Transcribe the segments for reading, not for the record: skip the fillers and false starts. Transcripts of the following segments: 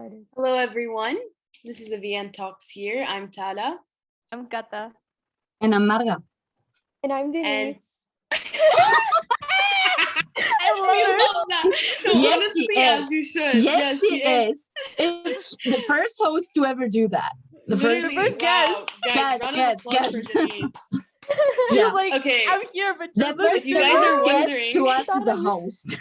started. Hello, everyone. This is the VN Talks here. I'm Tala. I'm Cata. And I'm Marga. And I'm Denise. I love love that. No, Yes, honestly, she as is. you should. Yes, she is. It's the first host to ever do that. Literally, first wow. Guys, round of applause for Denise. Yeah. Like, Okay. I'm here, but The just first If you guys are wondering, to us as a host.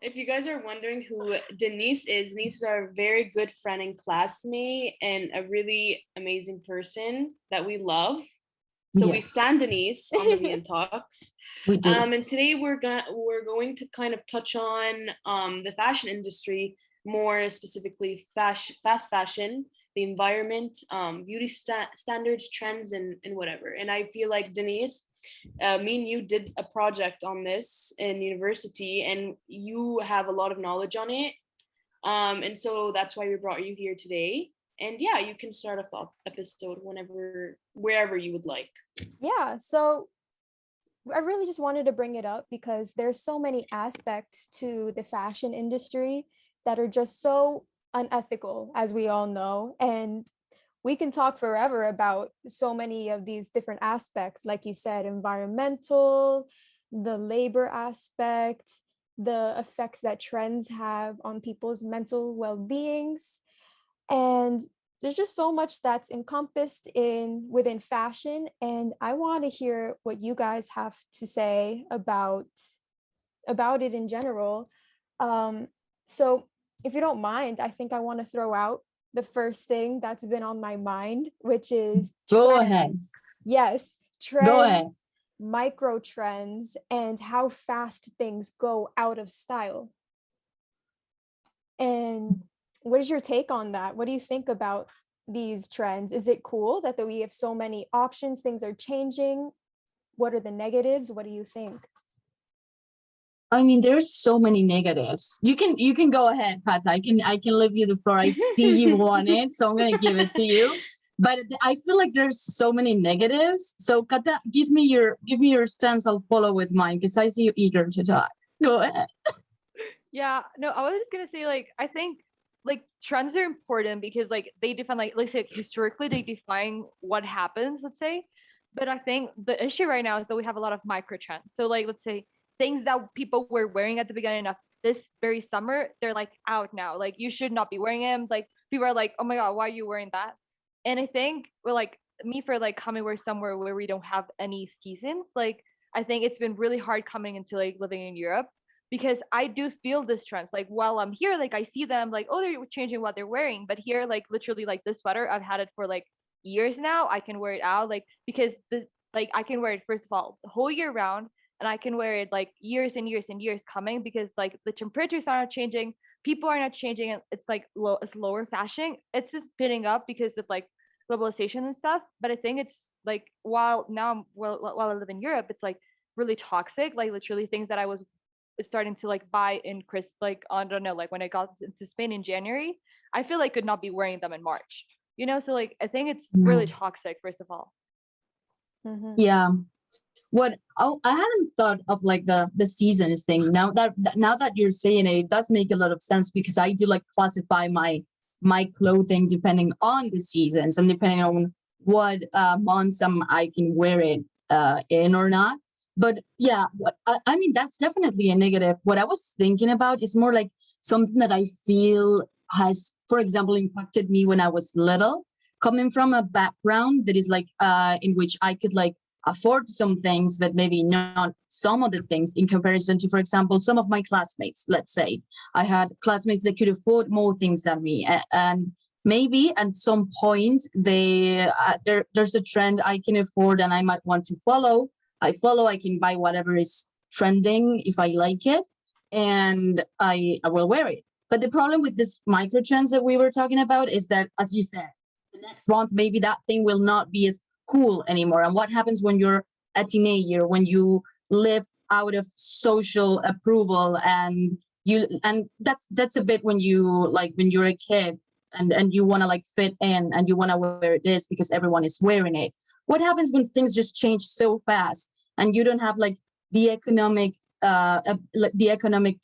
if you guys are wondering who Denise is our very good friend and classmate and a really amazing person that we love. So we Yes. stand Denise on the VN Talks. We do. And today we're going to kind of touch on the fashion industry, more specifically fast fashion, the environment, beauty standards, trends, and whatever. And I feel like Denise, me and you did a project on this in university, and you have a lot of knowledge on it. And so that's why we brought you here today. And yeah, you can start off the episode wherever you would like. Yeah, so I really just wanted to bring it up because there's so many aspects to the fashion industry that are just so unethical, as we all know. And we can talk forever about so many of these different aspects, like you said, environmental, the labor aspect, the effects that trends have on people's mental well-beings. And there's just so much that's encompassed within fashion, and I want to hear what you guys have to say about it in general. So if you don't mind, I think I want to throw out the first thing that's been on my mind, which is Go trends. ahead. Yes, trends, Go ahead. micro trends, and how fast things go out of style. And what is your take on that? What do you think about these trends? Is it cool that we have so many options, things are changing? What are the negatives? What do you think? I mean, there's so many negatives. You can go ahead, Pat. I can leave you the floor. I see you want it, so I'm gonna give it to you. But I feel like there's so many negatives. So Cata, give me your stance. I'll follow with mine because I see you eager to talk. Go ahead. Yeah, no, I was just gonna say, like, I think like trends are important because like they define, like, let's say historically they define what happens, let's say. But I think the issue right now is that we have a lot of micro trends. So like, let's say things that people were wearing at the beginning of this very summer, they're like out now. Like, you should not be wearing them. Like, people are like, oh my God, why are you wearing that? And I think, well, like me, for like coming where somewhere where we don't have any seasons, like I think it's been really hard coming into like living in Europe, because I do feel this trends. Like while I'm here, like I see them like, oh, they're changing what they're wearing. But here, like literally, like this sweater, I've had it for like years now. I can wear it out, like, because like I can wear it, first of all, the whole year round, and I can wear it like years and years and years coming, because like the temperatures are not changing, people are not changing, and it's like it's lower fashion. It's just spinning up because of like globalization and stuff. But I think it's like, while I live in Europe, it's like really toxic. Like literally things that I was starting to like buy in like, I don't know, like when I got into Spain in January, I feel like I could not be wearing them in March, so like I think it's really toxic, first of all. Mm-hmm. Yeah. I hadn't thought of like the seasons thing. Now that you're saying it, it does make a lot of sense, because I do like classify my clothing depending on the seasons and depending on what months I can wear it in or not. But yeah, I mean, that's definitely a negative. What I was thinking about is more like something that I feel has, for example, impacted me when I was little, coming from a background that is like in which I could like afford some things, but maybe not some of the things, in comparison to, for example, some of my classmates. Let's say I had classmates that could afford more things than me, and maybe at some point there's a trend I can afford and I might want to follow. I can buy whatever is trending if I like it, and I will wear it. But the problem with this micro trends that we were talking about is that, as you said, the next month maybe that thing will not be as cool anymore. And what happens when you're a teenager, when you live out of social approval, and that's a bit when you're a kid and you want to like fit in and you want to wear this because everyone is wearing it. What happens when things just change so fast and you don't have like the economic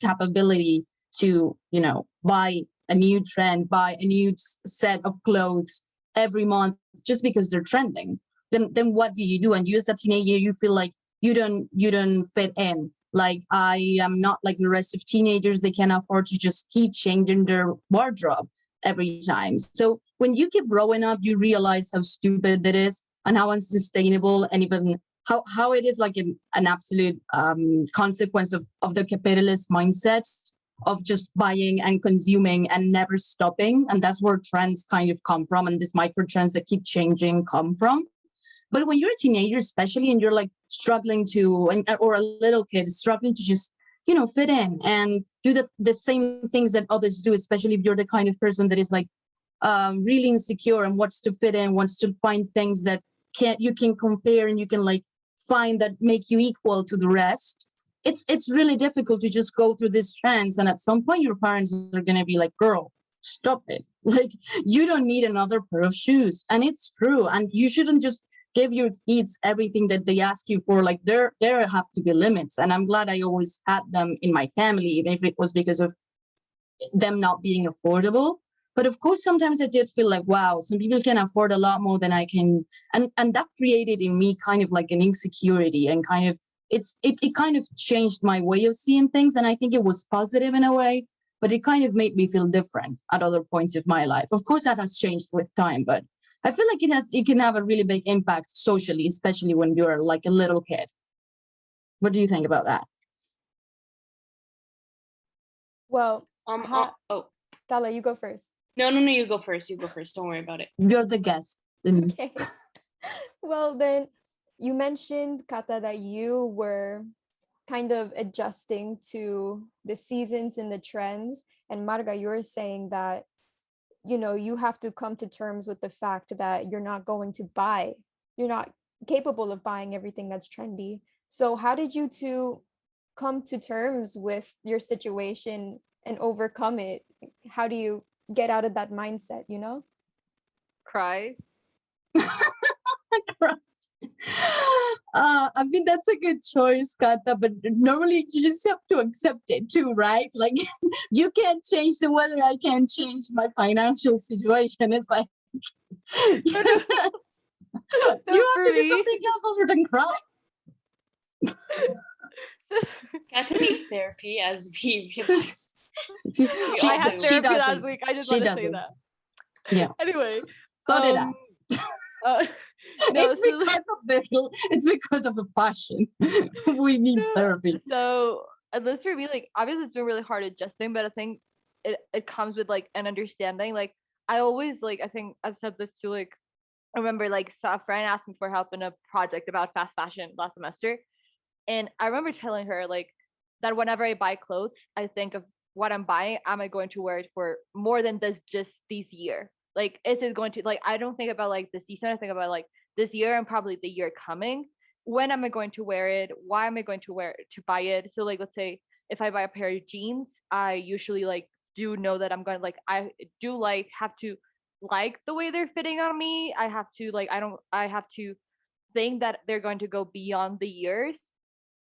capability to buy a new trend, buy a new set of clothes every month just because they're trending, then what do you do? And you as a teenager, you feel like you don't fit in. Like, I am not like the rest of teenagers. They can afford to just keep changing their wardrobe every time. So when you keep growing up, you realize how stupid that is and how unsustainable, and even how it is like an absolute consequence of the capitalist mindset of just buying and consuming and never stopping. And that's where trends kind of come from, and these micro trends that keep changing come from. But when you're a teenager, especially, and you're like struggling to, or a little kid struggling to just, fit in and do the same things that others do, especially if you're the kind of person that is like really insecure and wants to fit in, wants to find things that you can compare and you can like find that make you equal to the rest. It's really difficult to just go through these trends. And at some point your parents are going to be like, girl, stop it. Like, you don't need another pair of shoes. And it's true. And you shouldn't just give your kids everything that they ask you for. Like, there have to be limits. And I'm glad I always had them in my family, even if it was because of them not being affordable. But of course, sometimes I did feel like, wow, some people can afford a lot more than I can. And that created in me kind of like an insecurity, and kind of it kind of changed my way of seeing things. And I think it was positive in a way, but it kind of made me feel different at other points of my life. Of course, that has changed with time, but I feel like it can have a really big impact socially, especially when you're like a little kid. What do you think about that? Well, Oh, Tala, you go first. no, you go first. You go first. Don't worry about it. You're the guest, Denise. Okay. Well, then you mentioned, Cata, that you were kind of adjusting to the seasons and the trends. And Marga, you were saying that, you have to come to terms with the fact that you're not capable of buying everything that's trendy. So how did you two come to terms with your situation and overcome it? How do you get out of that mindset, Cry. I mean, that's a good choice, Cata, but normally you just have to accept it too, right? Like, you can't change the weather, I can't change my financial situation. It's like, you have to do something else other than cry. Cata needs therapy, as we realized. I had therapy last week. I just want to say that. Yeah. Anyway. So did I. No, it's because of the passion. We need therapy. So at least for me, like, obviously it's been really hard adjusting, but I think it comes with like an understanding. Like, I always, like, I think I've said this to, like, I remember like a friend asked me for help in a project about fast fashion last semester, and I remember telling her like that whenever I buy clothes, I think of what I'm buying. Am I going to wear it for more than this year? Like, is it going to, like, I don't think about like the season. I think about like this year and probably the year coming. When am I going to wear it? Why am I going to wear it to buy it? So like, let's say if I buy a pair of jeans, I usually like do know that I'm going, like, I do like have to like the way they're fitting on me. I have to like, I have to think that they're going to go beyond the years.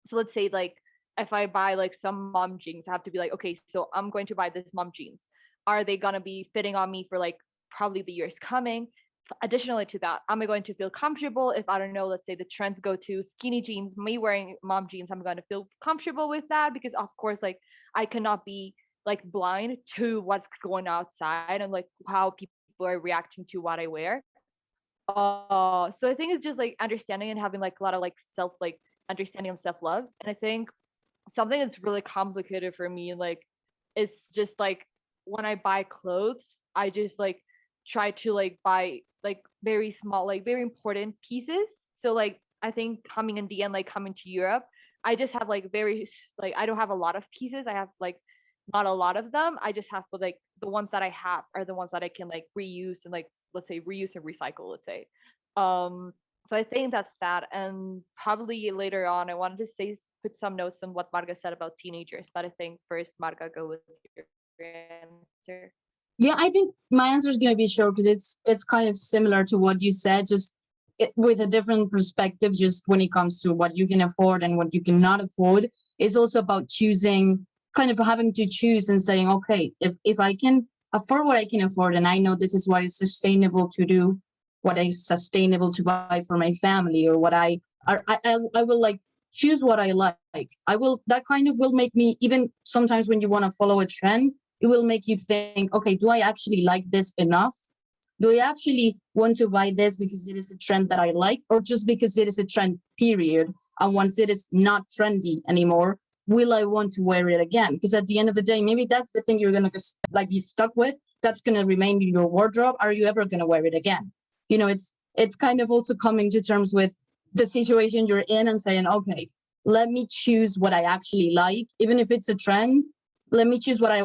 So let's say like if I buy like some mom jeans, I have to be like, okay, so I'm going to buy this mom jeans. Are they gonna be fitting on me for like probably the years coming? Additionally to that, am I going to feel comfortable if, I don't know, let's say the trends go to skinny jeans, me wearing mom jeans, I'm going to feel comfortable with that, because of course, like, I cannot be like blind to what's going outside and like how people are reacting to what I wear. So I think it's just like understanding and having like a lot of like self, like understanding and self-love. And I think something that's really complicated for me, like, it's just like when I buy clothes, I just like try to like buy like very small, like very important pieces. So like I think coming in the end, like coming to Europe, I just have like very, like, I don't have a lot of pieces. I have like not a lot of them. I just have, like, the ones that I have are the ones that I can like reuse and like, let's say, reuse and recycle, let's say. So I think that's that. And probably later on I wanted to say, put some notes on what Marga said about teenagers, but I think first, Marga, go with your answer. Yeah, I think my answer is going to be short because it's kind of similar to what you said, just with a different perspective. Just when it comes to what you can afford and what you cannot afford, it's also about choosing, kind of having to choose and saying, okay, if I can afford what I can afford, and I know this is what is sustainable to do, what is sustainable to buy for my family, or what I will like choose what I like. I will, that kind of will make me, even sometimes when you want to follow a trend, it will make you think, okay, do I actually like this enough? Do I actually want to buy this because it is a trend that I like, or just because it is a trend, period? And once it is not trendy anymore, will I want to wear it again? Because at the end of the day, maybe that's the thing you're gonna like be stuck with. That's gonna remain in your wardrobe. Are you ever gonna wear it again? You know, it's kind of also coming to terms with the situation you're in and saying, okay, let me choose what I actually like, even if it's a trend. Let me choose what I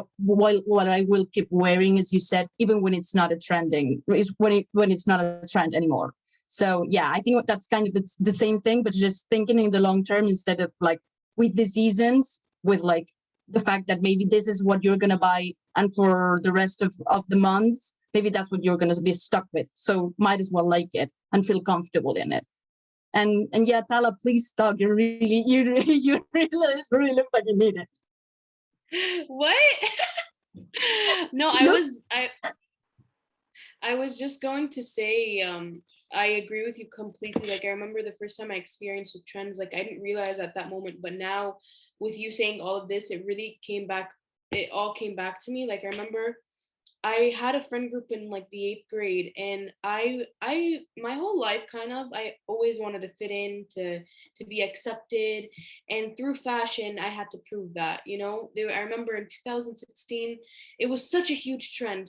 will keep wearing, as you said, even when it's not a trending, when it's not a trend anymore. So yeah, I think that's kind of the same thing, but just thinking in the long term instead of like with the seasons, with like the fact that maybe this is what you're gonna buy, and for the rest of the months, maybe that's what you're gonna be stuck with. So might as well like it and feel comfortable in it. And yeah, Tala, please stop. You really really looks like you need it. What? No, I was just going to say, I agree with you completely. Like, I remember the first time I experienced with trends, like, I didn't realize at that moment, but now with you saying all of this, it really came back. It all came back to me. Like, I remember I had a friend group in like the 8th grade, and my whole life kind of, I always wanted to fit in, to be accepted, and through fashion I had to prove that, you know. I remember in 2016 it was such a huge trend,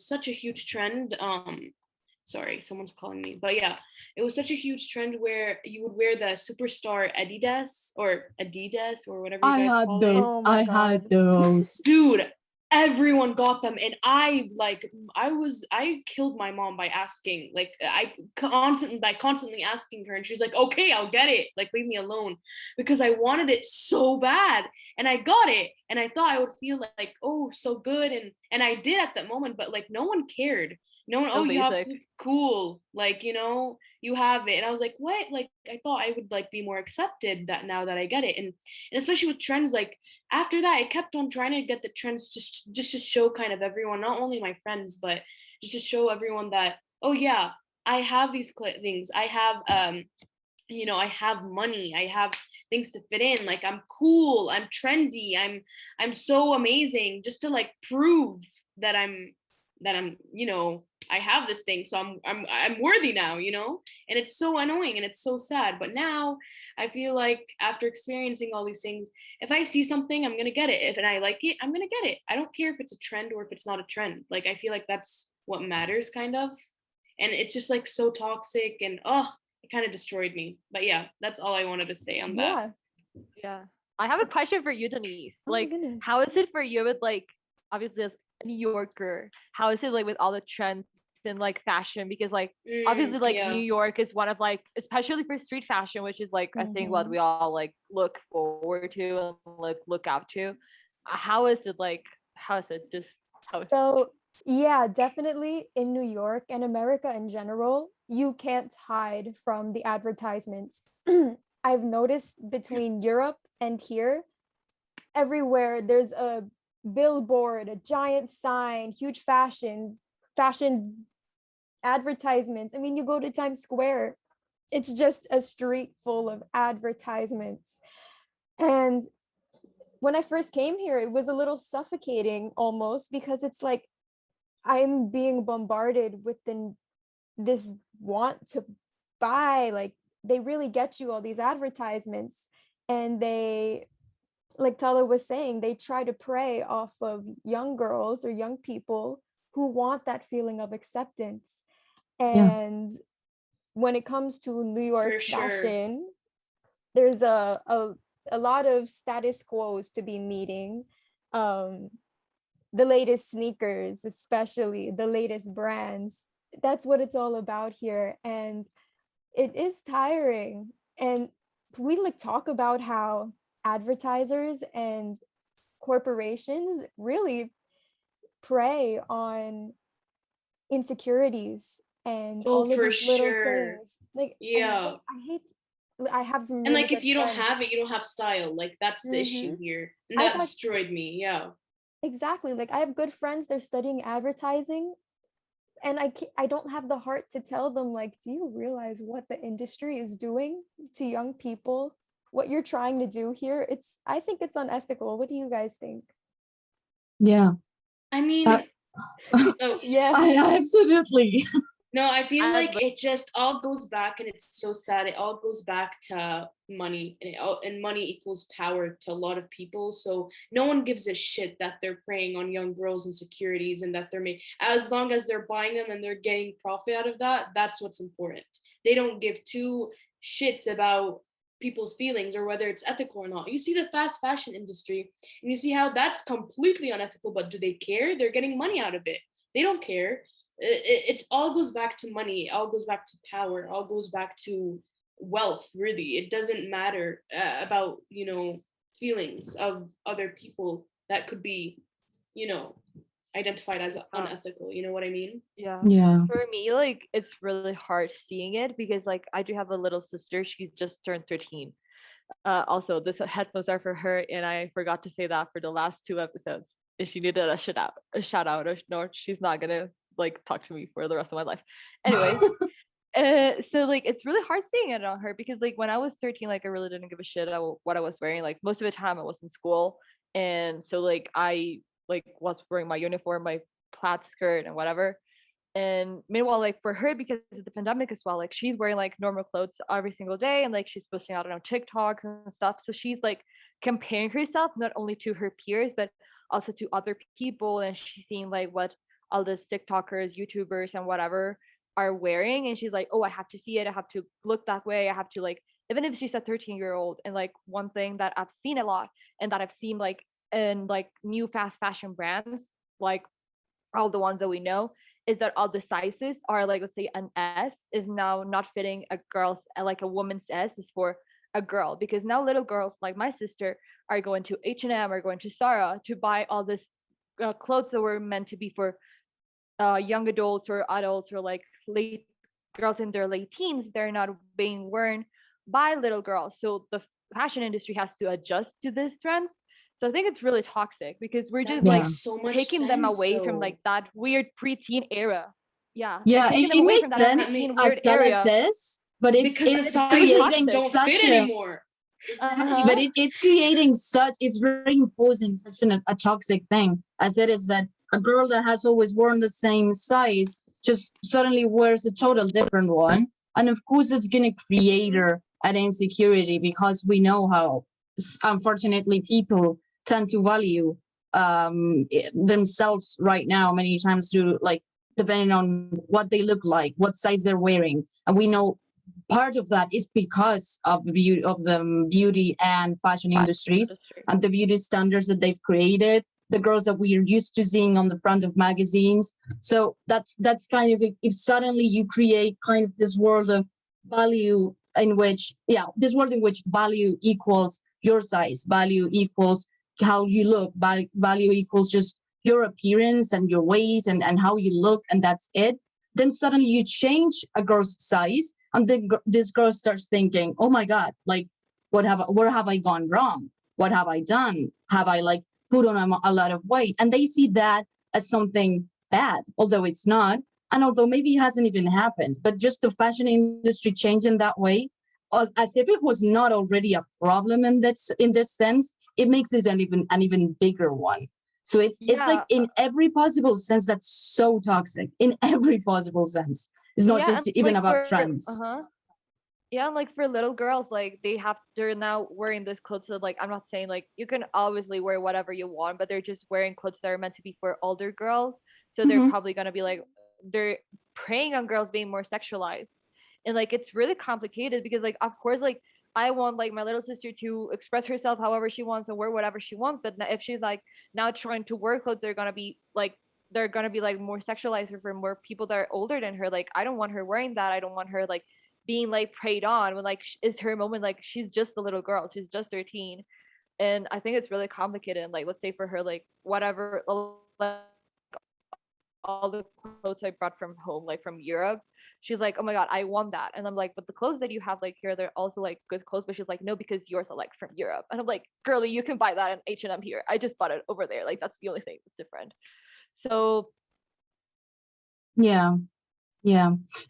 sorry, someone's calling me, but yeah, it was such a huge trend where you would wear the superstar Adidas or whatever you I guys had call it. those. Oh my I had God. those. Dude, everyone got them, and I killed my mom by asking, like, constantly asking her, and she's like, okay, I'll get it, like, leave me alone, because I wanted it so bad, and I got it, and I thought I would feel like, oh, so good, and I did at that moment, but like no one cared. No one, So oh, you have basic. to, cool, like, you know, you have it. And I was like, what? Like, I thought I would like be more accepted that now that I get it. And especially with trends, like after that, I kept on trying to get the trends just to show kind of everyone, not only my friends, but just to show everyone that, oh yeah, I have these things. I have you know, I have money. I have things to fit in. Like, I'm cool, I'm trendy, I'm so amazing, just to like prove that I'm, you know, I have this thing, so I'm worthy now, you know. And it's so annoying and it's so sad, but now I feel like after experiencing all these things, if I see something, I'm gonna get it. If and I like it, I'm gonna get it. I don't care if it's a trend or if it's not a trend. Like, I feel like that's what matters, kind of. And it's just like so toxic, and oh, it kind of destroyed me. But yeah, that's all I wanted to say on that. Yeah. Yeah. I have a question for you, Denise. Oh my Like, goodness. how is it for you with like, obviously as a New Yorker, how is it like with all the trends in like fashion? Because like obviously like Yeah. New York is one of like, especially for street fashion, which is like I think what Mhm. we all like look forward to and like look out to. How is it like? How is it just? How is So, yeah, definitely in New York and America in general, you can't hide from the advertisements. I've noticed between Europe and here, everywhere there's a billboard, a giant sign, huge fashion advertisements. I mean, you go to Times Square, it's just a street full of advertisements. And when I first came here, it was a little suffocating almost, because it's like I'm being bombarded with this want to buy. Like, they really get you all these advertisements, and they, like Tala was saying, they try to prey off of young girls or young people who want that feeling of acceptance. Yeah. And when it comes to New York For sure. fashion, there's a lot of status quos to be meeting. The latest sneakers, especially the latest brands. That's what it's all about here. And it is tiring. And we like talk about how advertisers and corporations really prey on insecurities and Oh, all of for these little sure. things. Like, Yeah. I have some And really like, if good you don't friends. have it, you don't have style. Like, that's the Hmm. issue here. And I that thought destroyed me. Yeah. Exactly. Like I have good friends, they're studying advertising, and I don't have the heart to tell them, like, do you realize what the industry is doing to young people? What you're trying to do here? I think it's unethical. What do you guys think? Yeah. I mean, Uh, oh, Yeah. I absolutely. no, I feel As like it just all goes back, and it's so sad. It all goes back to money, and money equals power to a lot of people. So no one gives a shit that they're preying on young girls' insecurities, and that as long as they're buying them and they're getting profit out of that, that's what's important. They don't give two shits about people's feelings or whether it's ethical or not. You see the fast fashion industry, and you see how that's completely unethical, but do they care? They're getting money out of it. They don't care. It all goes back to money. It all goes back to power. It all goes back to wealth. Really, it doesn't matter about feelings of other people that could be you know identified as unethical. You know what I mean? Yeah. Yeah. For me, like it's really hard seeing it because like I do have a little sister. She's just turned 13. Also, this headphones are for her, and I forgot to say that for the last two episodes. If she needed a shout out, or no, she's not gonna like talk to me for the rest of my life. Anyways, so like it's really hard seeing it on her because like when I was 13, like I really didn't give a shit about what I was wearing. Like most of the time I was in school, and so like I like was wearing my uniform, my plaid skirt, and whatever. And meanwhile, like for her, because of the pandemic as well, like she's wearing like normal clothes every single day, and like she's posting out on TikToks and stuff. So she's like comparing herself not only to her peers but also to other people, and she's seeing like what all these TikTokers, YouTubers, and whatever are wearing, and she's like, oh, I have to see it. I have to look that way. I have to like, even if she's a 13-year-old. And like one thing that I've seen a lot, and that I've seen like in like new fast fashion brands, like all the ones that we know, is that all the sizes are like, let's say an S is now not fitting a girl's, like a woman's S is for a girl, because now little girls like my sister are going to H&M or going to Zara to buy all this clothes that were meant to be for young adults or adults, or like late girls in their late teens. They're not being worn by little girls. So the fashion industry has to adjust to these trends. So I think it's really toxic because we're That just like makes so much taking them sense, away from though. like that weird preteen era. Yeah, we're Yeah, taking them it away from makes that That sense preteen make as weird Tala area. says, but because the it's Very creating sizes toxic. don't such fit a anymore. exactly, Uh-huh. but it's creating such, it's reinforcing such a toxic thing as it is that a girl that has always worn the same size just suddenly wears a total different one, and of course it's going to create her an insecurity, because we know how unfortunately people tend to value themselves right now many times to like depending on what they look like, what size they're wearing, and we know part of that is because of the beauty and fashion industries Industry. and the beauty standards that they've created, the girls that we are used to seeing on the front of magazines. So that's kind of, if suddenly you create kind of this world of value in which, yeah, this world in which value equals your size, value equals how you look, value equals just your appearance and your waist and how you look, and that's it. Then suddenly you change a girl's size, and then this girl starts thinking, oh my god, like where have I gone wrong, what have I done, have I like put on a lot of weight, and they see that as something bad, although it's not, and although maybe it hasn't even happened, but just the fashion industry changing that way, as if it was not already a problem in this sense, it makes it an even bigger one. So it's like Yeah, in every possible sense that's so toxic, in every possible sense. It's not yeah, and just even like about for trends. uh-huh. Yeah, and like for little girls, like they're now wearing this clothes. So like I'm not saying like you can obviously wear whatever you want, but they're just wearing clothes that are meant to be for older girls. So they're Mm-hmm. probably gonna be like they're preying on girls being more sexualized. And like it's really complicated because like of course like I want like my little sister to express herself however she wants and wear whatever she wants. But if she's like now trying to wear clothes, they're gonna be like more sexualized for more people that are older than her. Like I don't want her wearing that. I don't want her like being like preyed on when like it's her moment. Like she's just a little girl, she's just 13. And I think it's really complicated. And like let's say for her like whatever, like all the clothes I brought from home, like from Europe. She's like, oh my God, I want that. And I'm like, but the clothes that you have like here, they're also like good clothes. But she's like, no, because yours are like from Europe. And I'm like, girly, you can buy that in H&M here. I just bought it over there. Like, that's the only thing that's different. So Yeah.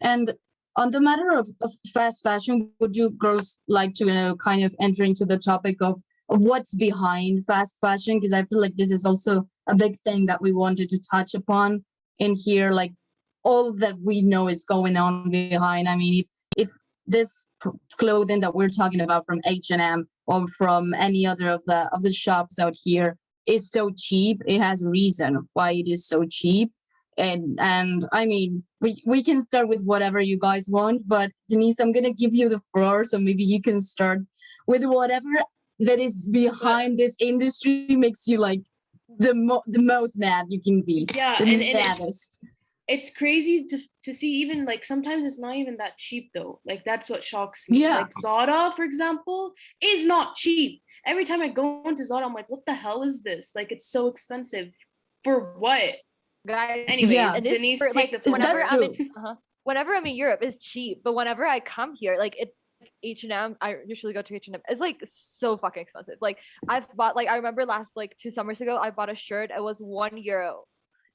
And on the matter of fast fashion, would you girls like to, kind of enter into the topic of what's behind fast fashion? Because I feel like this is also a big thing that we wanted to touch upon in here, like all that we know is going on behind. I mean, if this clothing that we're talking about from H&M or from any other of the shops out here is so cheap, it has a reason why it is so cheap. And I mean, we can start with whatever you guys want, but Denise, I'm gonna give you the floor, so maybe you can start with whatever that is behind this industry makes you like the most mad you can be. Yeah, the and maddest. it's crazy to see, even like sometimes it's not even that cheap though. Like that's what shocks me. Yeah. Like Zara, for example, is not cheap. Every time I go into Zara, I'm like, what the hell is this? Like, it's so expensive. For what? guys, Anyways, Yeah. Denise, for, take like, the floor. whenever I'm in Europe, it's cheap. But whenever I come here, like it H&M, I usually go to H&M. It's like so fucking expensive. Like I've bought, like I remember last like 2 summers ago, I bought a shirt. It was €1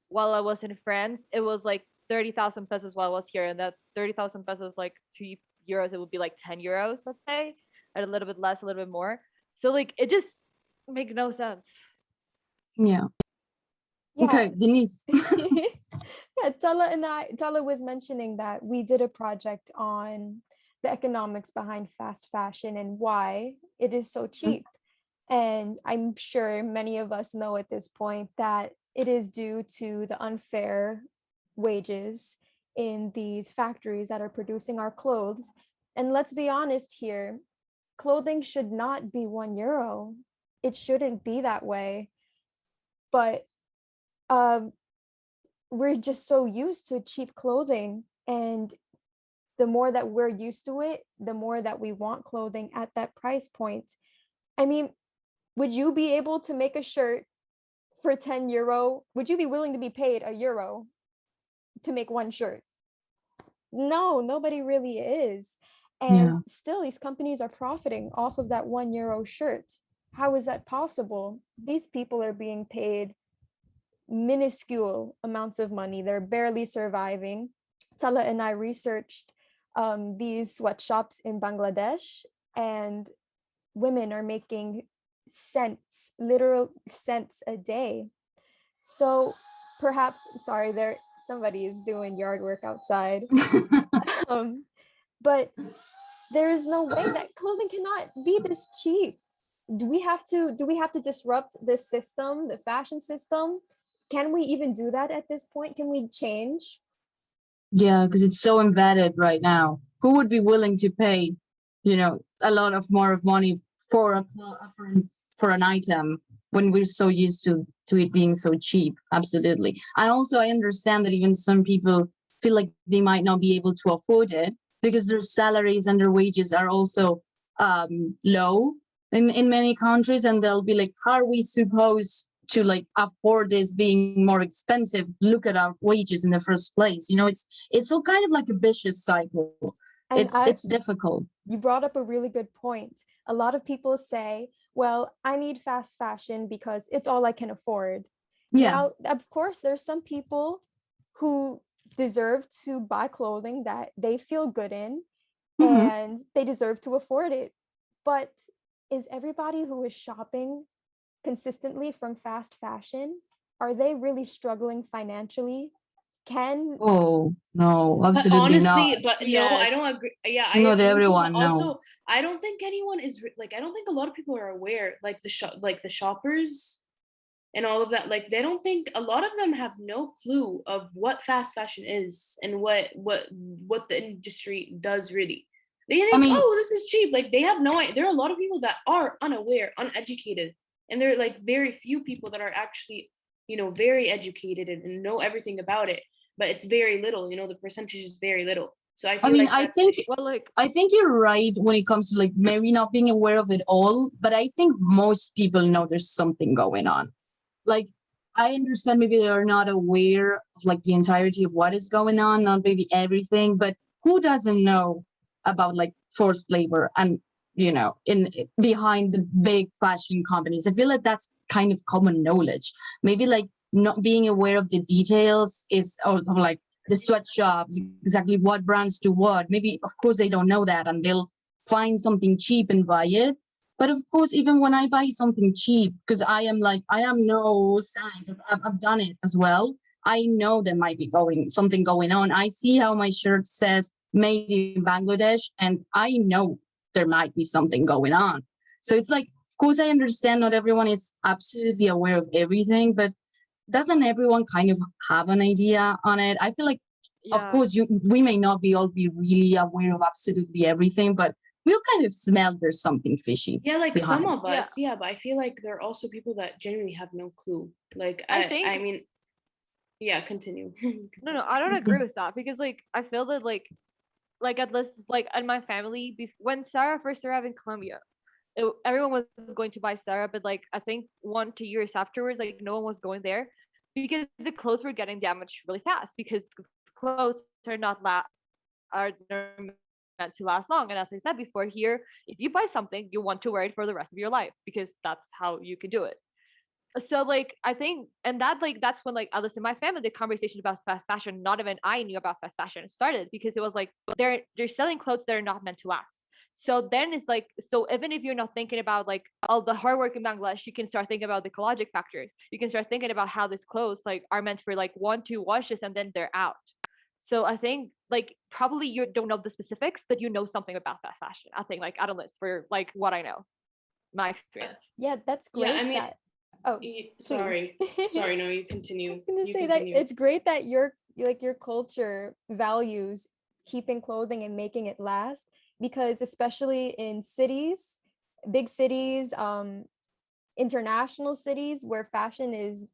while I was in France. It was like 30,000 pesos while I was here, and that 30,000 pesos like €2, it would be like €10, let's say, and a little bit less, a little bit more. So like it just makes no sense. Yeah. Okay, Denise. Yeah, Tala was mentioning that we did a project on the economics behind fast fashion and why it is so cheap. And I'm sure many of us know at this point that it is due to the unfair wages in these factories that are producing our clothes. And let's be honest here, clothing should not be €1. It shouldn't be that way. But we're just so used to cheap clothing, and the more that we're used to it, the more that we want clothing at that price point. I mean, would you be able to make a shirt for €10? Would you be willing to be paid €1 to make one shirt? No, nobody really is. And still these companies are profiting off of that €1 shirt. How is that possible? These people are being paid minuscule amounts of money. They're barely surviving. Tala and I researched these sweatshops in Bangladesh, and women are making cents, literal cents a day. So perhaps, sorry, somebody is doing yard work outside. But there is no way that clothing cannot be this cheap. Do we have to disrupt this system, the fashion system? Can we even do that at this point? Can we change? Yeah, because it's so embedded right now. Who would be willing to pay, a lot of more of money for for an item when we're so used to it being so cheap? Absolutely. And also, I understand that even some people feel like they might not be able to afford it because their salaries and their wages are also low in many countries, and they'll be like, how are we supposed to like afford this being more expensive? Look at our wages in the first place. It's all kind of like a vicious cycle. And it's difficult. You brought up a really good point. A lot of people say, well, I need fast fashion because it's all I can afford. Yeah. Now, of course, there's some people who deserve to buy clothing that they feel good in, and they deserve to afford it. But is everybody who is shopping consistently from fast fashion, are they really struggling financially? Oh no, absolutely honestly, not. But no, I don't agree. Yeah, I not agree everyone. Also, no. I don't think anyone is like. I don't think a lot of people are aware. Like the shoppers, and all of that. Like they don't think. A lot of them have no clue of what fast fashion is and what the industry does really. They think, oh, this is cheap. Like they have no idea. There are a lot of people that are unaware, uneducated, and there are like very few people that are actually, very educated and know everything about it. But it's very little. The percentage is very little. So I feel I think you're right when it comes to like maybe not being aware of it all, but I think most people know there's something going on. Like I understand maybe they're not aware of like the entirety of what is going on, not maybe everything, but who doesn't know about like forced labor and in behind the big fashion companies? I feel like that's kind of common knowledge. Maybe like not being aware of the details is of like the sweatshops, exactly what brands do what. Maybe of course they don't know that and they'll find something cheap and buy it. But of course, even when I buy something cheap, because I am no saint, I've done it as well. I know there might be something going on. I see how my shirt says made in Bangladesh, and I know there might be something going on. So it's like, of course, I understand not everyone is absolutely aware of everything, but doesn't everyone kind of have an idea on it? I feel like, of Yeah. course, we may not be all be really aware of absolutely everything, but we'll kind of smell there's something fishy. Yeah, like some behind. of us, yeah, but I feel like there are also people that genuinely have no clue. Like I think I mean, yeah, continue. no, I don't agree with that because like I feel that like at least like in my family when Sarah first arrived in Colombia, everyone was going to buy Sarah, but like I think 1-2 years afterwards, like no one was going there because the clothes were getting damaged really fast because clothes are meant to last long. And as I said before, here, if you buy something, you want to wear it for the rest of your life because that's how you can do it. So like I think, and that like that's when like at least in my family the conversation about fast fashion, not even I knew about fast fashion started because it was like they're selling clothes that are not meant to last. So then it's like, so even if you're not thinking about like all the hard work in Bangladesh, you can start thinking about the ecologic factors. You can start thinking about how these clothes like are meant for like 1-2 washes and then they're out. So I think like probably you don't know the specifics, but you know something about fast fashion. I think like at least for like what I know, my experience. Yeah, that's Yeah, great I mean, that oh sorry, please. sorry. No, you I continue. was gonna You say that continue. it's great that your culture values keeping clothing and making it last, because especially in cities, big cities, international cities where fashion is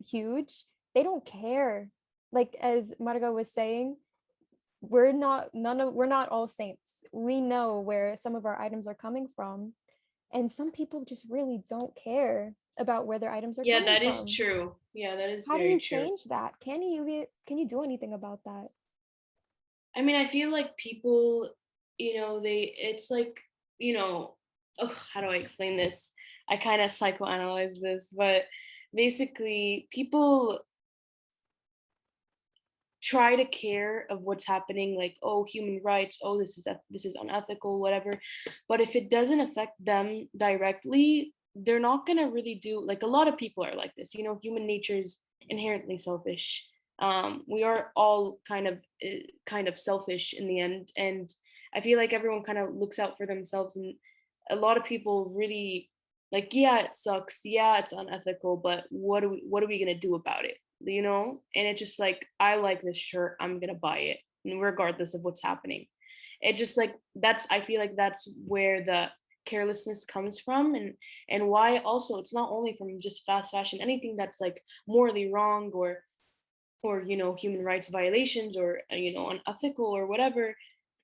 huge, they don't care. Like as Marga was saying, we're not all saints. We know where some of our items are coming from, and some people just really don't care about where their items are Yeah, coming that is from. true. Yeah, that is How do very you true. change that? Can you do anything about that? I mean, I feel like people, it's like, how do I explain this? I kind of psychoanalyze this, but basically, people try to care of what's happening, like, oh, human rights, oh, this is unethical, whatever. But if it doesn't affect them directly, they're not gonna really do. Like a lot of people are like this. Human nature is inherently selfish. We are all kind of selfish in the end, and I feel like everyone kind of looks out for themselves, and a lot of people really like, yeah, it sucks, yeah, it's unethical, but what are we gonna do about it? And it's just like, I like this shirt, I'm gonna buy it regardless of what's happening. It just like, I feel like that's where the carelessness comes from, and why also it's not only from just fast fashion, anything that's like morally wrong, or human rights violations, or unethical or whatever.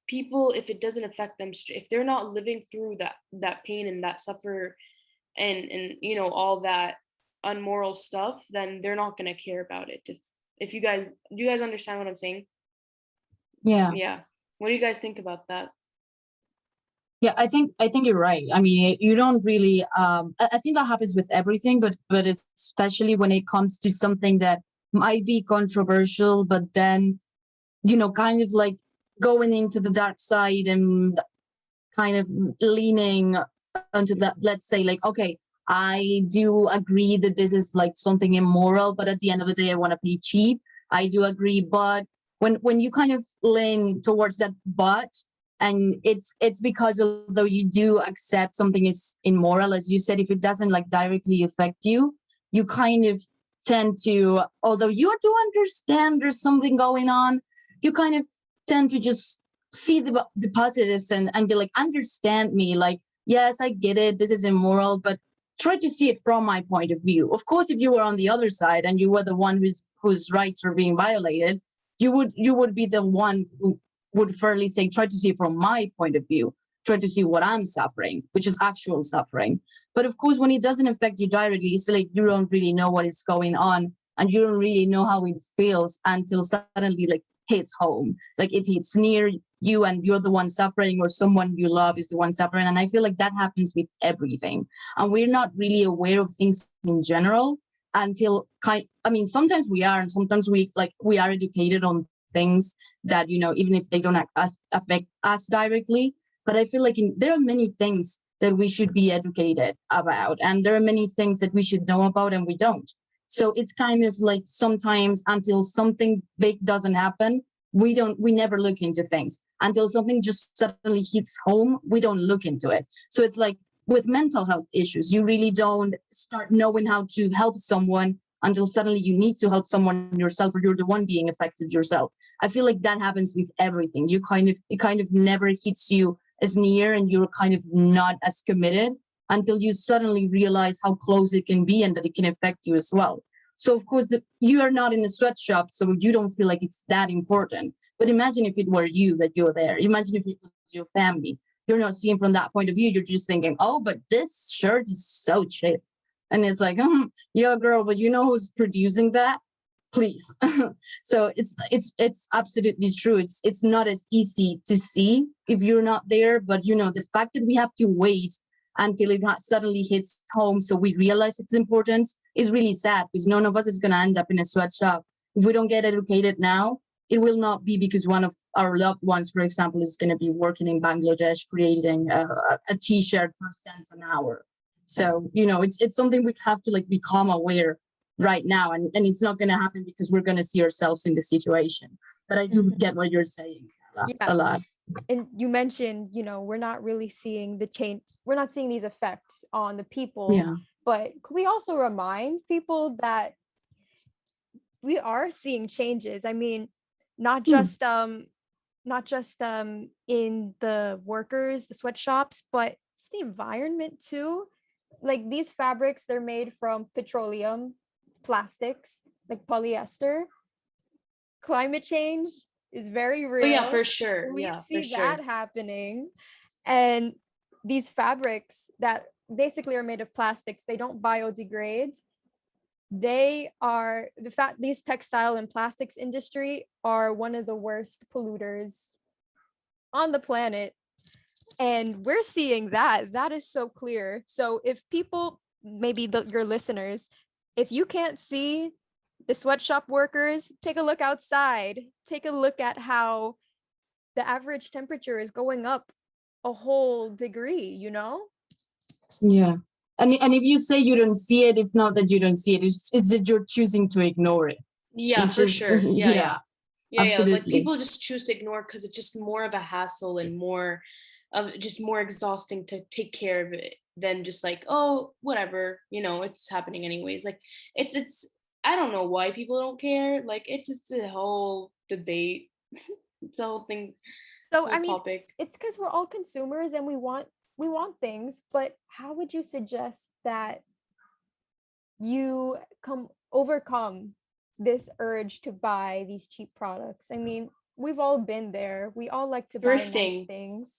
People, if it doesn't affect them, if they're not living through that pain and that suffer, and all that unmoral stuff, then they're not going to care about it. If you guys, do you guys understand what I'm saying? Yeah. Yeah, what do you guys think about that? Yeah, I think you're right. I mean, you don't really. I think that happens with everything, but especially when it comes to something that might be controversial, but then kind of like going into the dark side and kind of leaning onto that. Let's say, like, okay, I do agree that this is like something immoral, but at the end of the day, I want to pay cheap. I do agree, but when you kind of lean towards that but, and it's because although you do accept something is immoral, as you said, if it doesn't like directly affect you, you kind of tend to, although you do understand there's something going on, you kind of tend to just see the positives and be like, understand me, like, yes, I get it, this is immoral, but try to see it from my point of view. Of course, if you were on the other side and you were the one whose rights were being violated, you would be the one who would fairly say, try to see it from my point of view. try to see what I'm suffering, which is actual suffering. But of course, when it doesn't affect you directly, it's like you don't really know what is going on, and you don't really know how it feels until suddenly like hits home, like it hits near you and you're the one suffering, or someone you love is the one suffering. And I feel like that happens with everything, and we're not really aware of things in general until sometimes we are, and sometimes we are educated on things that, even if they don't affect us directly. But I feel like there are many things that we should be educated about, and there are many things that we should know about and we don't. So it's kind of like sometimes until something big doesn't happen, we never look into things. Until something just suddenly hits home, we don't look into it. So it's like with mental health issues, you really don't start knowing how to help someone until suddenly you need to help someone yourself, or you're the one being affected yourself. I feel like that happens with everything. It kind of never hits you as near, and you're kind of not as committed until you suddenly realize how close it can be and that it can affect you as well. So of course you are not in a sweatshop, so you don't feel like it's that important. But imagine if it were you that you're there. Imagine if it was your family. You're not seeing from that point of view. You're just thinking, oh, but this shirt is so cheap. And it's like, yeah, girl, but you know who's producing that? Please. So it's absolutely true. It's not as easy to see if you're not there. But the fact that we have to wait until it suddenly hits home so we realize its importance is really sad, because none of us is going to end up in a sweatshop. If we don't get educated now, it will not be because one of our loved ones, for example, is going to be working in Bangladesh creating a t-shirt for cents an hour. So it's something we have to become aware right now, and it's not going to happen because we're going to see ourselves in the situation. But I do get what you're saying a lot. And you mentioned, we're not really seeing the change. We're not seeing these effects on the people. Yeah. But could we also remind people that we are seeing changes? I mean, not just in the workers, the sweatshops, but it's the environment too. Like these fabrics, they're made from petroleum, plastics, like polyester. Climate change is very real. Oh yeah, for sure. We Yeah, see for that sure. happening. And these fabrics that basically are made of plastics, they don't biodegrade. These textile and plastics industry are one of the worst polluters on the planet. And we're seeing that is so clear. So if people, maybe your listeners, if you can't see the sweatshop workers, take a look outside. Take a look at how the average temperature is going up a whole degree, Yeah. And if you say you don't see it, it's not that you don't see it. It's that you're choosing to ignore it. Yeah, for sure. Yeah. Absolutely. Like people just choose to ignore because it's just more of a hassle and more exhausting to take care of it than just like, oh, whatever, it's happening anyways. Like it's I don't know why people don't care. Like it's just a whole debate. It's a whole thing. So I mean, topic. It's because we're all consumers and we want things, but how would you suggest that you overcome this urge to buy these cheap products? I mean, we've all been there. We all like to buy nice things.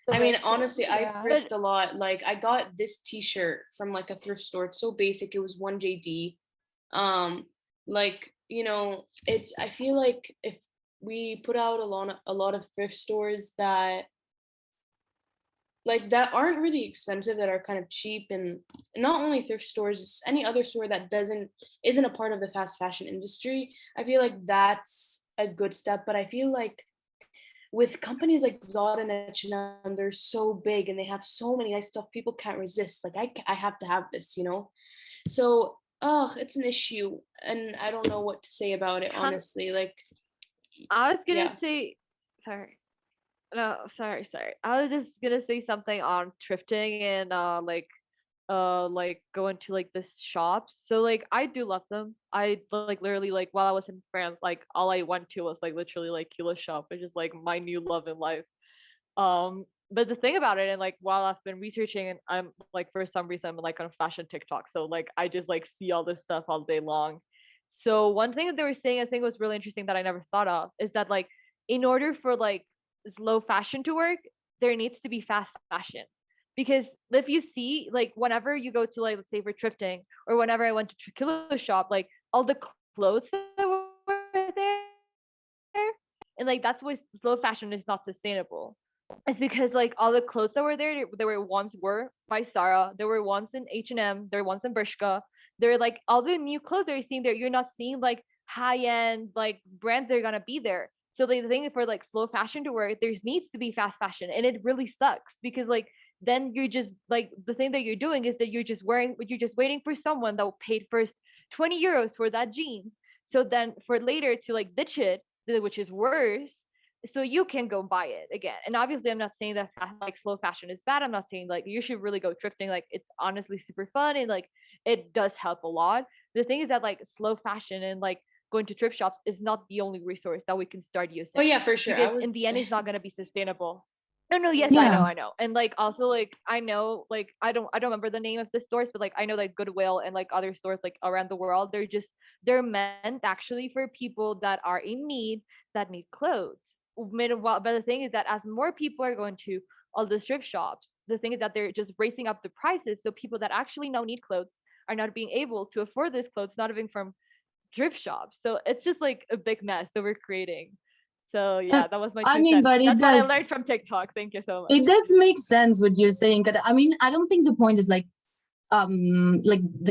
I mean, honestly, I thrift a lot. Like I got this t-shirt from like a thrift store. It's so basic. It was 1 JD. I feel like if we put out a lot of thrift stores that aren't really expensive, that are kind of cheap, and not only thrift stores, just any other store that isn't a part of the fast fashion industry, I feel like that's a good step. But I feel like with companies like Zara and H&M, they're so big and they have so many nice stuff, people can't resist. Like I have to have this, So it's an issue, and I don't know what to say about it, honestly. Like I was gonna say, sorry. No, sorry. I was just gonna say something on thrifting and going to like the shops. So like I do love them. I literally while I was in France, all I went to was literally Kila shop, which is my new love in life. But the thing about it, and while I've been researching, and I'm for some reason I'm on fashion TikTok, so I just see all this stuff all day long. So one thing that they were saying, I think was really interesting that I never thought of, is that in order for this low fashion to work, there needs to be fast fashion. Because if you see, like, whenever you go to, like, let's say for thrifting, or whenever I went to Kilo shop, like, all the clothes that were there, and like that's why slow fashion is not sustainable. It's because like all the clothes that were there, they were once were by Zara, there were once in H&M, there were once in Bershka. They're like all the new clothes that you're seeing there, you're not seeing like high-end like brands that are gonna be there. So like, the thing for like slow fashion to work, there needs to be fast fashion, and it really sucks because like then you're just like the thing that you're doing is that you're just waiting for someone that will pay first 20 euros for that jean. So then for later to like ditch it, which is worse, so you can go buy it again. And obviously I'm not saying that like slow fashion is bad. I'm not saying like you should really go thrifting. Like it's honestly super fun and like it does help a lot. The thing is that like slow fashion and like going to thrift shops is not the only resource that we can start using. Oh yeah, for sure. Because in the end it's not going to be sustainable. No, yes, Yeah. I know. And like also like I know like I don't remember the name of the stores, but like I know like Goodwill and like other stores like around the world, they're meant actually for people that are in need, that need clothes. But the thing is that as more people are going to all the thrift shops, the thing is that they're just raising up the prices, so people that actually now need clothes are not being able to afford this clothes, not even from thrift shops. So it's just like a big mess that we're creating. So yeah, that was my I 2 mean, cents. but That's what I learned from TikTok. Thank you so much. it does make sense what you're saying. But I mean, I don't think the point is like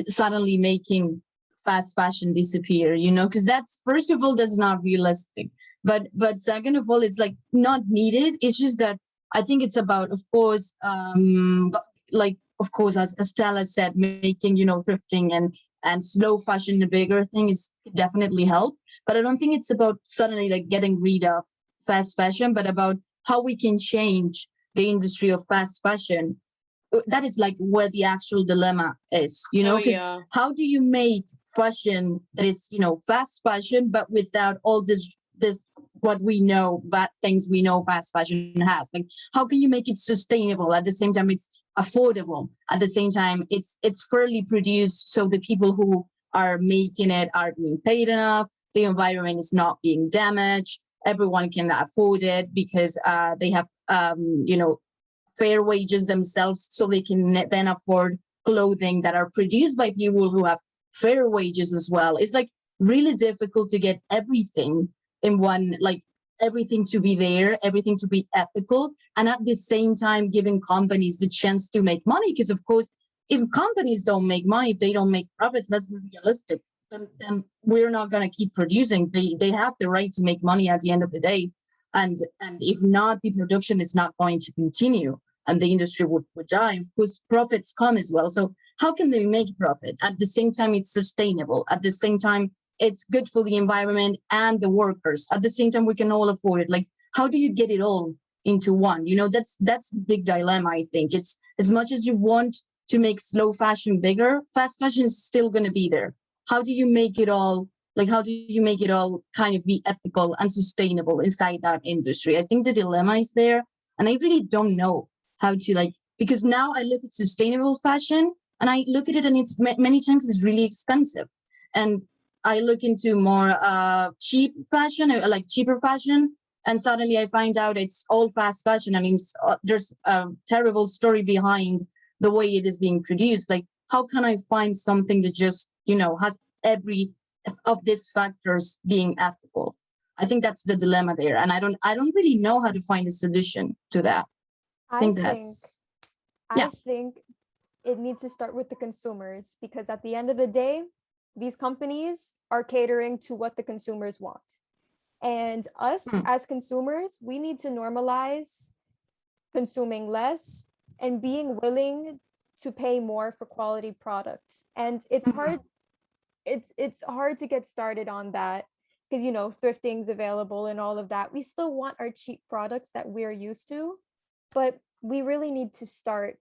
suddenly making fast fashion disappear, you know, because that's, first of all, that's not realistic. But second of all, it's like not needed. It's just that I think it's about, of course, like of course, as Tala said, making, you know, thrifting and slow fashion a bigger thing is definitely help. But I don't think it's about suddenly like getting rid of fast fashion, but about how we can change the industry of fast fashion. That is like where the actual dilemma is, you know, Oh because yeah. how do you make fashion that is, you know, fast fashion, but without all this what we know, bad things we know fast fashion has? Like, how can you make it sustainable at the same time it's affordable, at the same time it's fairly produced, so the people who are making it are being paid enough, the environment is not being damaged, everyone can afford it because they have you know, fair wages themselves, so they can then afford clothing that are produced by people who have fair wages as well. It's like really difficult to get everything in one, like everything to be there, everything to be ethical, and at the same time giving companies the chance to make money. Because of course, if companies don't make money, if they don't make profits, let's be realistic, then we're not going to keep producing. They have the right to make money at the end of the day. And if not, the production is not going to continue and the industry would die. Of course, profits come as well. So how can they make profit? At the same time, it's sustainable. At the same time, it's good for the environment and the workers. At the same time, we can all afford it. Like, how do you get it all into one? You know, that's the big dilemma, I think. It's as much as you want to make slow fashion bigger, fast fashion is still going to be there. How do you make it all, like, how do you make it all kind of be ethical and sustainable inside that industry? I think the dilemma is there. And I really don't know how to, like, because now I look at sustainable fashion and I look at it and it's many times it's really expensive. And I look into more cheap fashion, like cheaper fashion, and suddenly I find out it's all fast fashion and there's a terrible story behind the way it is being produced. Like, how can I find something that just, you know, has every of these factors being ethical? I think that's the dilemma there, and I don't really know how to find a solution to that. I think I think it needs to start with the consumers, because at the end of the day, these companies are catering to what the consumers want. And us as consumers, we need to normalize consuming less and being willing to pay more for quality products. And it's hard to get started on that because, you know, thrifting's available and all of that. We still want our cheap products that we're used to, but we really need to start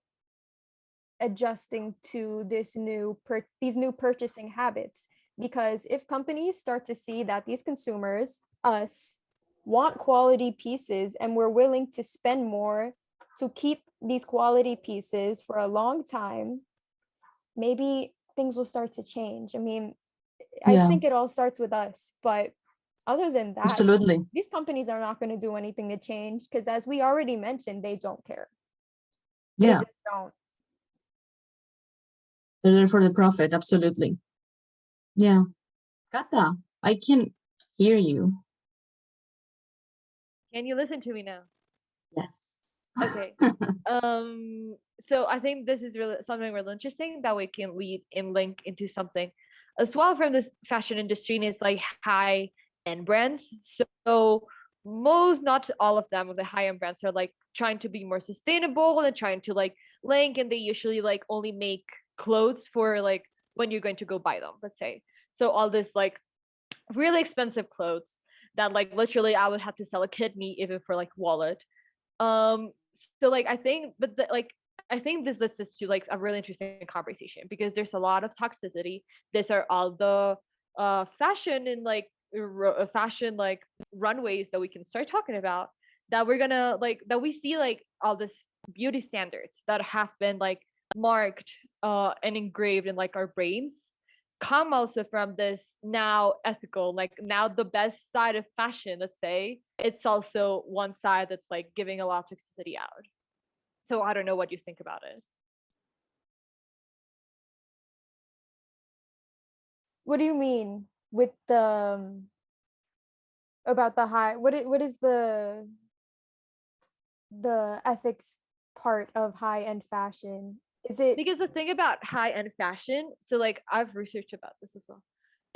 adjusting to these new purchasing habits. Because if companies start to see that these consumers, us, want quality pieces and we're willing to spend more to keep these quality pieces for a long time, maybe things will start to change. I mean, I think it all starts with us, but other than that, Absolutely. these companies are not going to do anything to change because, as we already mentioned, they don't care. They Yeah, just don't. they're there for the profit. Absolutely. Yeah. Cata, I can hear you. Can you listen to me now? Yes. Okay. So I think this is really something really interesting that we can lead and link into something as well from this fashion industry, and it's like high end brands. So most, not all of them, of the high end brands are like trying to be more sustainable and trying to like link, and they usually like only make clothes for like when you're going to go buy them, let's say. So all this like really expensive clothes that like literally I would have to sell a kidney even for like wallet. So like I think, but like I think this leads us to like a really interesting conversation because there's a lot of toxicity. These are all the fashion and like fashion like runways that we can start talking about, that we're gonna like, that we see like all this beauty standards that have been like marked and engraved in like our brains, come also from this now ethical, like now the best side of fashion, let's say. It's also one side that's like giving a lot of toxicity out. So I don't know what you think about it. What do you mean with the about the high? What is the ethics part of high end fashion? Is it Because the thing about high end fashion, so like I've researched about this as well,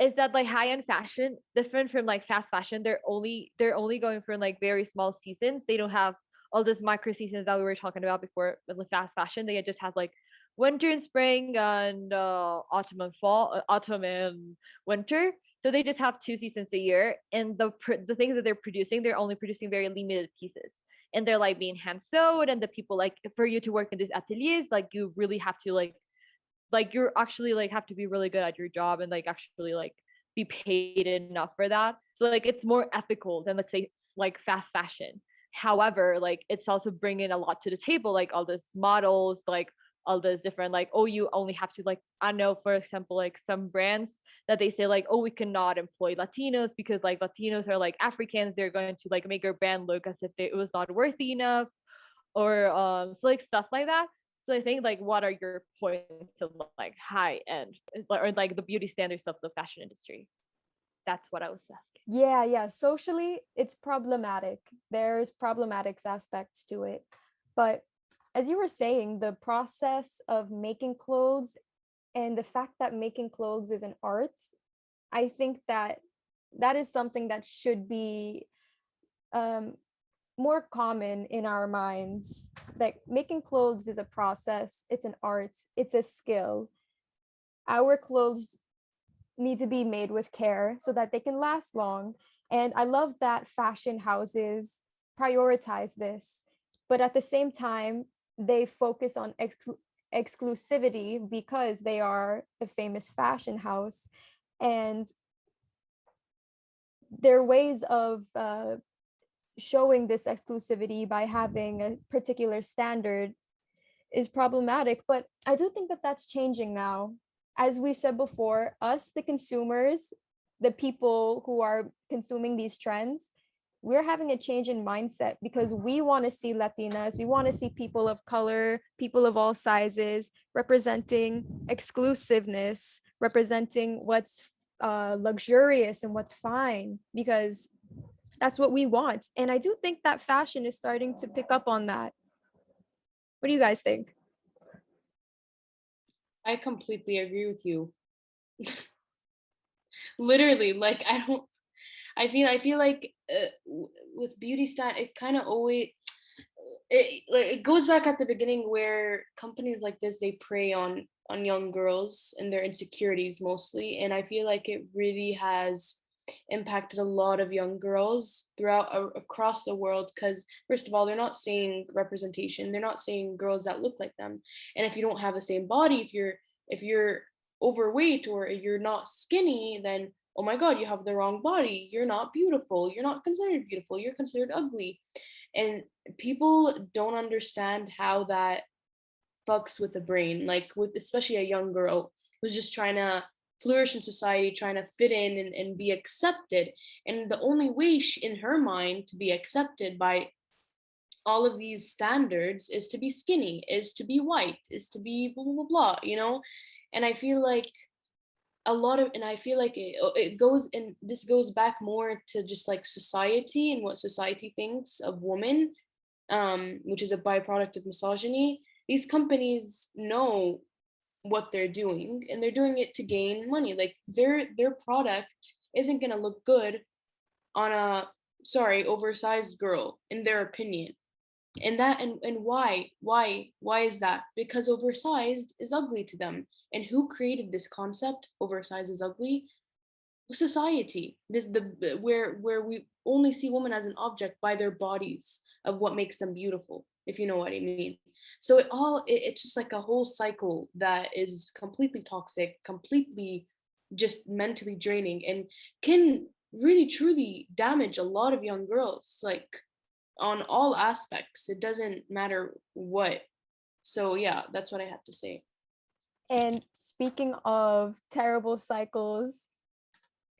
is that like high end fashion, different from like fast fashion, they're only going for like very small seasons. They don't have all those micro seasons that we were talking about before with like fast fashion. They just have like winter and spring and autumn and fall, autumn and winter. So they just have 2 seasons a year, and the things that they're producing, they're only producing very limited pieces, and they're like being hand sewed, and the people like, for you to work in these ateliers, like you really have to like you're actually like have to be really good at your job and like actually like be paid enough for that. So like it's more ethical than, let's say, like fast fashion. However, like it's also bringing a lot to the table, like all these models, like all those different like, oh, you only have to like, I know for example like some brands that they say like, oh, we cannot employ Latinos because like Latinos are like Africans, they're going to like make our brand look as if it was not worthy enough, or so like stuff like that. So I think like, what are your points of like high end or like the beauty standards of the fashion industry? That's what I was asking. yeah, socially it's problematic. There's problematic aspects to it. But as you were saying, the process of making clothes and the fact that making clothes is an art, I think that that is something that should be um, more common in our minds. Like making clothes is a process, it's an art, it's a skill. Our clothes need to be made with care so that they can last long. And I love that fashion houses prioritize this, but at the same time, they focus on exclusivity because they are a famous fashion house. And their ways of showing this exclusivity by having a particular standard is problematic. But I do think that that's changing now. As we said before, us, the consumers, the people who are consuming these trends, we're having a change in mindset because we want to see Latinas, we want to see people of color, people of all sizes representing exclusiveness, representing what's luxurious and what's fine, because that's what we want. And I do think that fashion is starting to pick up on that. What do you guys think? I completely agree with you. Literally, like I feel like with beauty stand, it kind of always it goes back at the beginning where companies like this, they prey on young girls and their insecurities mostly, and I feel like it really has impacted a lot of young girls throughout across the world, because first of all, they're not seeing representation, they're not seeing girls that look like them. And if you don't have the same body, if you're overweight or you're not skinny, then oh my god, you have the wrong body, you're not beautiful, you're not considered beautiful, you're considered ugly. And people don't understand how that fucks with the brain, like with especially a young girl who's just trying to flourish in society, trying to fit in and be accepted. And the only way in her mind to be accepted by all of these standards is to be skinny, is to be white, is to be blah, blah, blah, blah, you know? And I feel like it goes, and this goes back more to just like society and what society thinks of women, which is a byproduct of misogyny. These companies know what they're doing, and they're doing it to gain money. Like their product isn't going to look good on a oversized girl, in their opinion. And why is that? Because oversized is ugly to them. And who created this concept, oversized is ugly? Society. Where we only see women as an object by their bodies, of what makes them beautiful, if you know what I mean. So it's just like a whole cycle that is completely toxic, completely just mentally draining, and can really truly damage a lot of young girls, like on all aspects. It doesn't matter what. So yeah, that's what I have to say. And speaking of terrible cycles,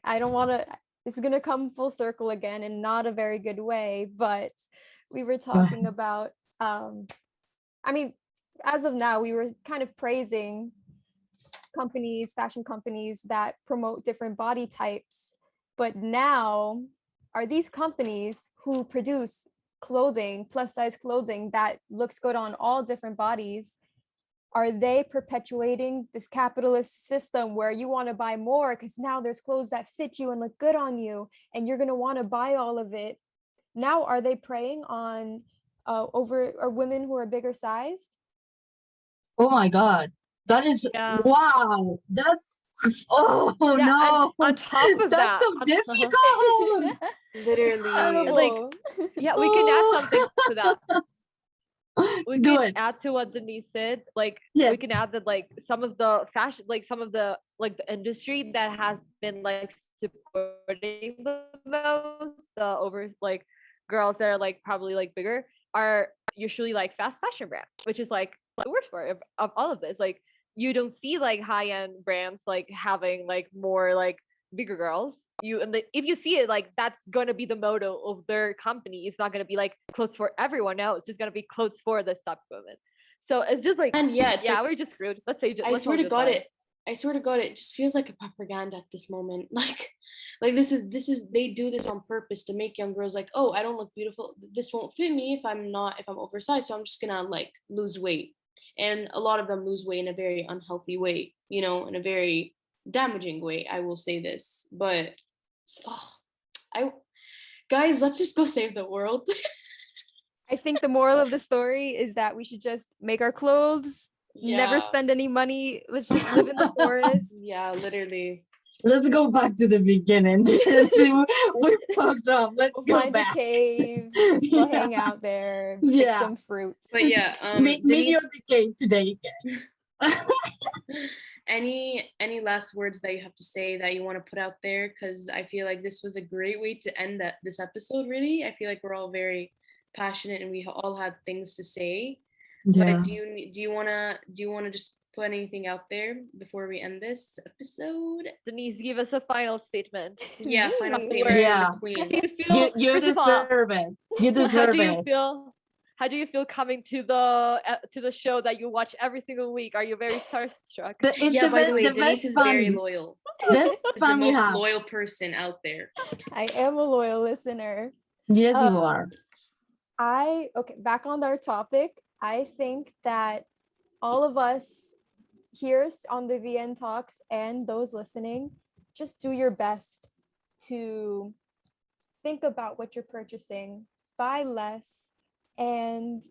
I don't want to, this is going to come full circle again in not a very good way, but we were talking about, I mean, as of now, we were kind of praising companies, fashion companies that promote different body types. But now, are these companies who produce clothing, plus size clothing that looks good on all different bodies, are they perpetuating this capitalist system where you want to buy more because now there's clothes that fit you and look good on you, and you're going to want to buy all of it? Now, are they preying on women who are bigger sized? Oh my God. That is, wow. That's, oh Yeah, no. on top of that's that, so difficult. Literally. like, yeah, we can add something to that. We Do can it. add to what Denise said. Like, Yes. we can add that, like, some of the fashion, like some of the, like, the industry that has been like supporting the most, the over, like, girls that are like probably like bigger, are usually like fast fashion brands, which is like the worst part of all of this. Like, you don't see like high-end brands like having like more like bigger girls. If you see it, like, that's going to be the motto of their company. It's not going to be like clothes for everyone. No, it's just going to be clothes for the subwomen. So it's just like, and yeah, it's yeah, like, we're just screwed. Let's say, I swear to God, it just feels like a propaganda at this moment. Like this is they do this on purpose to make young girls like, oh, I don't look beautiful, this won't fit me if I'm oversized, so I'm just gonna like lose weight. And a lot of them lose weight in a very unhealthy way, you know, in a very damaging way, I will say this. But guys, let's just go save the world. I think the moral of the story is that we should just make our clothes, never spend any money. Let's just live in the forest. Yeah, literally. Let's go back to the beginning. We're fucked up. Let's go find back. a cave, go hang out there, pick some fruits. But yeah, meet you at the cave today. Any last words that you have to say that you want to put out there? Because I feel like this was a great way to end this episode. Really, I feel like we're all very passionate and we all had things to say. Yeah. But do you wanna just put anything out there before we end this episode? Denise, give us a final statement. Yeah, final statement. Yeah, from the queen. You deserve it. You deserve it. How do you feel coming to the show that you watch every single week? Are you very starstruck? By the way, Denise is very loyal. This is the most loyal person out there. I am a loyal listener. Yes, you are. Back on our topic, I think that all of us here on the VN Talks and those listening, just do your best to think about what you're purchasing, buy less, and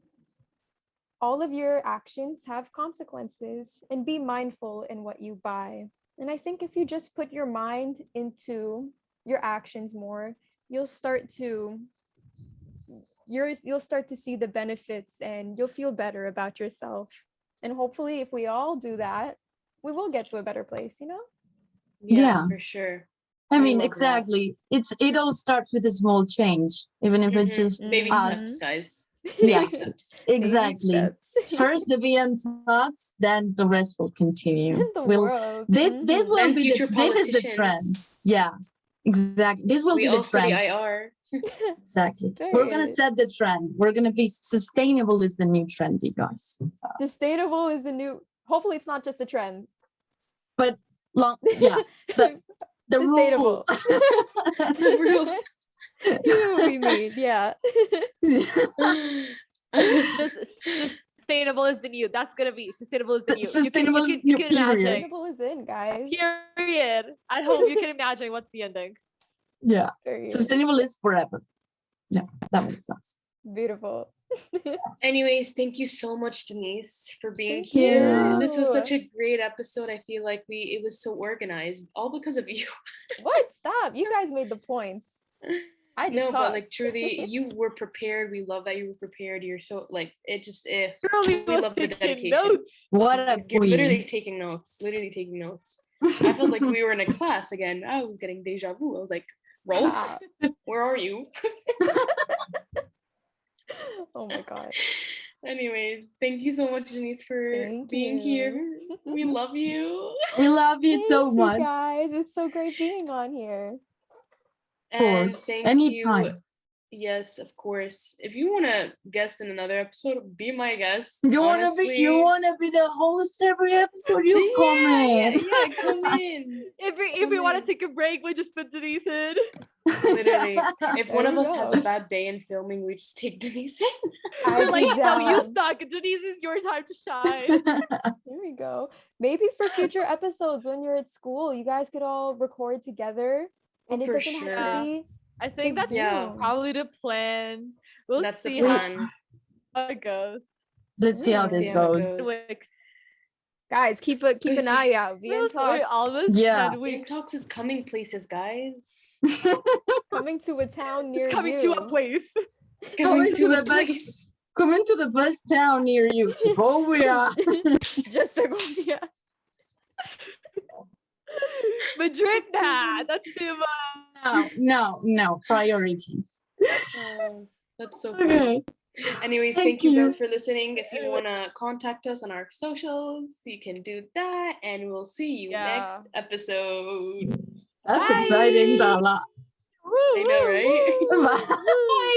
all of your actions have consequences, and be mindful in what you buy. And I think if you just put your mind into your actions more, you'll start to see the benefits, and you'll feel better about yourself. And hopefully, if we all do that, we will get to a better place, you know? Yeah, for sure. I mean, exactly. It all starts with a small change, even if it's just baby steps, guys. Yeah. Baby steps. Exactly. Steps. First the VM talks, then the rest will continue. The Will world. this Mhm. will Then be future this is the trend. politicians. Yeah, exactly. This will We be the all study trend. IR. Exactly. We're gonna Period. set the trend. We're gonna be sustainable is the new trendy, guys. Sustainable is the new. Hopefully, it's not just a trend. But yeah, the Sustainable. rule. The real. You know what we mean? Yeah. Just sustainable is the new. That's gonna be sustainable is the new. Sustainable is You new, can imagine. period. Sustainable is in, guys. Period. At home, you can imagine what's the ending. Yeah, Period. sustainable is forever. Yeah, that makes sense. Beautiful. Anyways, thank you so much, Denise, for being Thank here. This was you. such a great episode. I feel like it was so organized, all because of you. What? Stop. You guys made the points. I just No, but talked. like truly, you were prepared. We love that you were prepared. You're so like it just Girlie we was love the taking dedication. notes. What a You're literally queen. taking notes. Literally taking notes. I felt like we were in a class again. I was getting deja vu. I was like, Rolf, Stop. where are you? Oh my god. Anyways, thank you so much, Denise, for Thank being here. you. We love you. We love you so Thanks, much. you guys. It's so great being on here. And Course, thank anytime. you. Yes, of course. If you want to guest in another episode, be my guest. You honestly. wanna be the host every episode? You come in. Yeah, come in. If we want to take a break, we just put Denise in. Literally. If one There of we us has go. a bad day in filming, we just take Denise in. I'd We're like, be no, you down. suck. Denise is your time to shine. Here we go. Maybe for future episodes when you're at school, you guys could all record together. And it For doesn't have sure. to be I think just that's Yeah. Zoom. probably the plan. We'll That's the see plan. how it goes. Let's see how Yeah. this See how it goes. goes. Weeks. Guys, keep an eye out. Be in We're talks. almost Yeah. 10 weeks. Talks is coming places, guys. Coming to a town near It's coming you. to a place. Coming to the a best- place. Coming to the best town near you, Segovia. Just Segovia. Madrid, That's so nah, good. that's too much. No. Priorities. Oh, that's so funny. Okay. Anyways, Thank thank you you. guys for listening. If you want to contact us on our socials, you can do that. And we'll see you Yeah. next episode. That's Bye. exciting, Tala. I know, right? Bye.